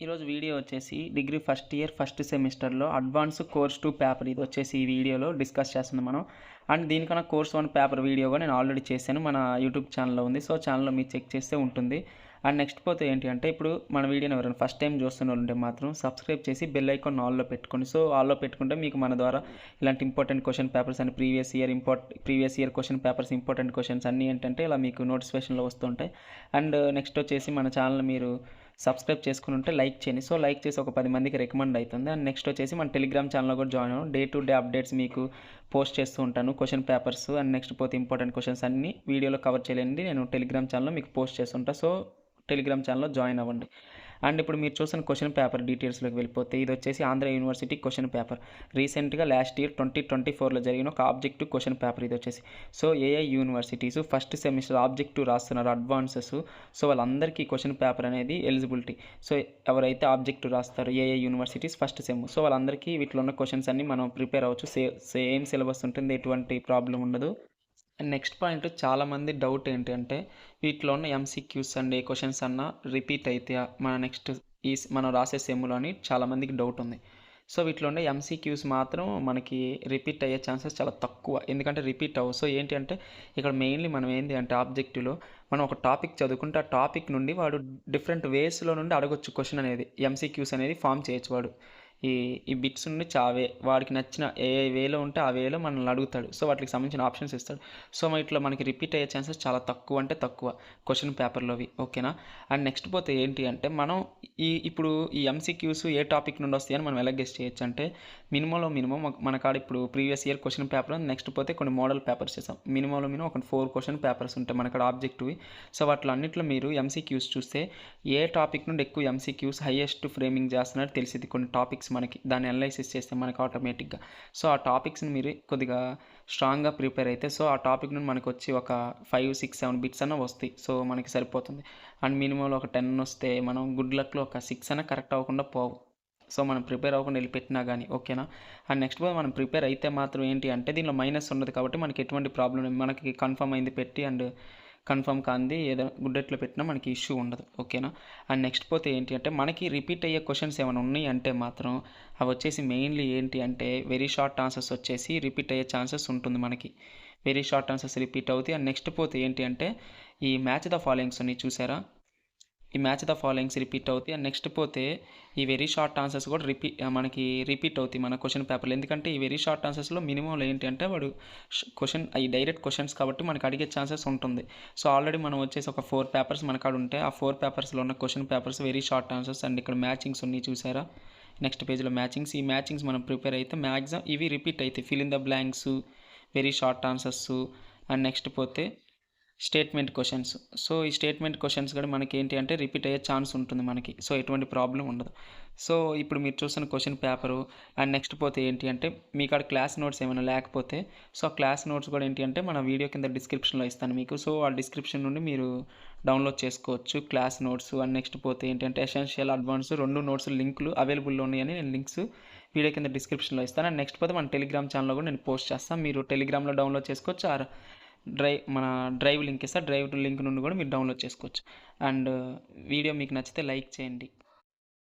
ఈరోజు వీడియో వచ్చేసి degree first year first సెమిస్టర్లో అడ్వాన్స్ కోర్స్ 2 పేపర్ ఇది వచ్చేసి ఈ వీడియోలో డిస్కస్ చేస్తున్నాం మనం. అండ్ దీనికన్నా కోర్స్ 1 పేపర్ వీడియోగా నేను ఆల్రెడీ చేశాను, మన యూట్యూబ్ ఛానల్లో ఉంది. సో ఛానల్లో మీరు చెక్ చేస్తే ఉంటుంది. అండ్ నెక్స్ట్ పోతే ఏంటి అంటే, ఇప్పుడు మన వీడియోని ఎవరైనా ఫస్ట్ టైం చూస్తున్న ఉంటే మాత్రం సబ్స్క్రైబ్ చేసి బెల్ ఐకాన్ ఆల్లో పెట్టుకోండి. సో ఆల్లో పెట్టుకుంటే మీకు మన ద్వారా ఇలాంటి important question papers and previous year question papers important questions అన్నీ ఏంటంటే ఇలా మీకు నోటిఫికేషన్లో వస్తుంటాయి. అండ్ నెక్స్ట్ వచ్చేసి మన ఛానల్ మీరు సబ్స్క్రైబ్ చేసుకుని ఉంటే లైక్ చేయండి. సో లైక్ చేసి ఒక 10 మందికి రికమెండ్ అవుతుంది. అండ్ నెక్స్ట్ వచ్చేసి మన టెలిగ్రామ్ ఛానల్లో కూడా జాయిన్ అవ్వండి. డే టు డే అప్డేట్స్ మీకు పోస్ట్ చేస్తూ ఉంటాను, క్వశ్చన్ పేపర్స్ అండ్ నెక్స్ట్ పోతే ఇంపార్టెంట్ క్వశ్చన్స్ అన్నీ వీడియోలో కవర్ చేయలేండి, నేను టెలిగ్రామ్ ఛానల్లో మీకు పోస్ట్ చేస్తుంటా. సో టెలిగ్రామ్ ఛానల్లో జాయిన్ అవ్వండి. అండ్ ఇప్పుడు మీరు చూసిన క్వశ్చన్ పేపర్ డీటెయిల్స్లోకి వెళ్ళిపోతే, ఇది వచ్చేసి ఆంధ్ర యూనివర్సిటీ క్వశ్చన్ పేపర్. రీసెంట్గా లాస్ట్ ఇయర్ 2024లో జరిగిన ఒక ఆబ్జెక్టివ్ క్వశ్చన్ పేపర్ ఇది వచ్చేసి. So AI universities first semester objective రాస్తున్నారు అడ్వాన్సెస్. సో వాళ్ళందరికీ క్వశ్చన్ పేపర్ అనేది ఎలిజిబిలిటీ. సో ఎవరైతే ఆబ్జెక్టివ్ రాస్తారో AI universities first sem, so వాళ్ళందరికీ వీటిలో ఉన్న క్వశ్చన్స్ అన్ని మనం ప్రిపేర్ అవ్వచ్చు. సేమ్ సిలబస్ ఉంటుంది, ఎటువంటి ప్రాబ్లం ఉండదు. అండ్ నెక్స్ట్ పాయింట్, చాలామంది డౌట్ ఏంటంటే వీటిలో ఉన్న ఎంసీక్యూస్ అండ్ ఏ క్వశ్చన్స్ అన్నా రిపీట్ అయితే మన నెక్స్ట్ మనం రాసే సెమ్లో అని చాలామందికి డౌట్ ఉంది. సో వీటిలో ఉండే ఎంసీక్యూస్ మాత్రం మనకి రిపీట్ అయ్యే ఛాన్సెస్ చాలా తక్కువ, ఎందుకంటే రిపీట్ అవ్వవు. సో ఏంటి అంటే ఇక్కడ మెయిన్లీ మనం ఏంటి అంటే ఆబ్జెక్టివ్లో మనం ఒక టాపిక్ చదువుకుంటే ఆ టాపిక్ నుండి వాడు డిఫరెంట్ వేస్లో నుండి అడగొచ్చు క్వశ్చన్ అనేది, ఎంసీక్యూస్ అనేది ఫామ్ చేయొచ్చు. వాడు ఈ బిట్స్ నుండి చావే వాడికి నచ్చిన ఏ వేలో ఉంటే ఆ వేలో మనల్ని అడుగుతాడు. సో వాటికి సంబంధించిన ఆప్షన్స్ ఇస్తాడు. సో ఇట్లా మనకి రిపీట్ అయ్యే ఛాన్సెస్ చాలా తక్కువ, అంటే తక్కువ క్వశ్చన్ పేపర్లోవి. ఓకేనా. అండ్ నెక్స్ట్ పోతే ఏంటి అంటే, మనం ఇప్పుడు ఈ ఎంసీక్యూస్ ఏ టాపిక్ నుండి వస్తాయని మనం ఎలా గెస్ చేయొచ్చు అంటే, మినిమంలో మినిమం మన కాడ ఇప్పుడు previous year question paper, next పోతే కొన్ని మోడల్ పేపర్స్ చేసాం. మినిమంలో మినిమం ఒక 4 క్వశ్చన్ పేపర్స్ ఉంటాయి మన కాడ ఆబ్జెక్టివ్. సో వాటిలో అన్నింటిలో మీరు ఎంసీక్యూస్ చూస్తే ఏ టాపిక్ నుండి ఎక్కువ ఎంసీక్యూస్ హైయెస్ట్ ఫ్రేమింగ్ చేస్తున్నట్టు తెలిసింది. కొన్ని టాపిక్స్ మనకి దాన్ని అనలైసిస్ చేస్తే మనకి ఆటోమేటిక్గా. సో ఆ టాపిక్స్ని మీరు కొద్దిగా స్ట్రాంగ్గా ప్రిపేర్ అయితే, సో ఆ టాపిక్ నుండి మనకు వచ్చి ఒక 5, 6, 7 బిట్స్ అన్న వస్తాయి. సో మనకి సరిపోతుంది. అండ్ మినిమంలో ఒక 10 వస్తే మనం గుడ్ లక్లో ఒక 6 అన్న కరెక్ట్ అవ్వకుండా పోవు. సో మనం ప్రిపేర్ అవ్వకుండా వెళ్ళి పెట్టినా కానీ. ఓకేనా. అండ్ నెక్స్ట్ మనం ప్రిపేర్ అయితే మాత్రం ఏంటి అంటే, దీనిలో మైనస్ ఉండదు కాబట్టి మనకి ఎటువంటి ప్రాబ్లం, మనకి కన్ఫర్మ్ అయింది పెట్టి అండ్ కన్ఫర్మ్ కాంది ఏదో గుడ్డెట్లో పెట్టినా మనకి ఇష్యూ ఉండదు. ఓకేనా. అండ్ నెక్స్ట్ పోతే ఏంటి అంటే, మనకి రిపీట్ అయ్యే క్వశ్చన్స్ ఏమైనా ఉన్నాయి అంటే మాత్రం అవి వచ్చేసి మెయిన్లీ ఏంటి అంటే వెరీ షార్ట్ ఆన్సర్స్ వచ్చేసి రిపీట్ అయ్యే ఛాన్సెస్ ఉంటుంది మనకి. వెరీ షార్ట్ ఆన్సర్స్ రిపీట్ అవుతాయి. అండ్ నెక్స్ట్ పోతే ఏంటి అంటే, ఈ మ్యాచ్ ద ఫాలోయింగ్స్ ఉన్నాయి చూసారా, ఈ మ్యాచ్ ద ఫాలోయింగ్స్ రిపీట్ అవుతాయి. అండ్ నెక్స్ట్ పోతే ఈ వెరీ షార్ట్ ఆన్సర్స్ కూడా మనకి రిపీట్ అవుతాయి మన క్వశ్చన్ పేపర్లో. ఎందుకంటే ఈ వెరీ షార్ట్ ఆన్సర్స్లో మినిమంలో ఏంటి అంటే వాడు క్వశ్చన్ అవి డైరెక్ట్ క్వశ్చన్స్ కాబట్టి మనకి అడిగే ఛాన్సెస్ ఉంటుంది. సో ఆల్రెడీ మనం వచ్చేసి ఒక 4 పేపర్స్ మన కాడ ఉంటే ఆ 4 పేపర్స్లో ఉన్న question papers very short answers. And ఇక్కడ మ్యాచింగ్స్ ఉన్నాయి చూసారా, నెక్స్ట్ పేజ్లో మ్యాచింగ్స్. ఈ మ్యాచింగ్స్ మనం ప్రిపేర్ అయితే మ్యాక్సిమం ఇవి రిపీట్ అవుతాయి. Fill in the blanks, very short answers and next పోతే స్టేట్మెంట్ క్వశ్చన్స్. సో ఈ స్టేట్మెంట్ క్వశ్చన్స్ కూడా మనకి ఏంటి అంటే రిపీట్ అయ్యే ఛాన్స్ ఉంటుంది మనకి. సో ఎటువంటి ప్రాబ్లం ఉండదు. సో ఇప్పుడు మీరు చూస్తున్న క్వశ్చన్ పేపరు అండ్ నెక్స్ట్ పోతే ఏంటి అంటే, మీ కాడ క్లాస్ నోట్స్ ఏమైనా లేకపోతే సో ఆ క్లాస్ నోట్స్ కూడా ఏంటి అంటే మన వీడియో కింద డిస్క్రిప్షన్లో ఇస్తాను మీకు. సో ఆ డిస్క్రిప్షన్ నుండి మీరు డౌన్లోడ్ చేసుకోవచ్చు క్లాస్ నోట్స్. అండ్ నెక్స్ట్ పోతే ఏంటి అంటే ఎసెన్షియల్, అడ్వాన్స్ 2 నోట్స్ లింకులు అవైలబుల్లో ఉన్నాయని నేను లింక్స్ వీడియో కింద డిస్క్రిప్షన్లో ఇస్తాను. అండ్ నెక్స్ట్ పోతే మన టెలిగ్రామ్ ఛానల్లో కూడా నేను పోస్ట్ చేస్తాను, మీరు టెలిగ్రామ్లో డౌన్లోడ్ చేసుకోవచ్చు. మన డ్రైవ్ లింక్ ఇస్తా, డ్రైవ్ లింక్ నుండి కూడా మీరు డౌన్లోడ్ చేసుకోవచ్చు. అండ్ వీడియో మీకు నచ్చితే లైక్ చేయండి.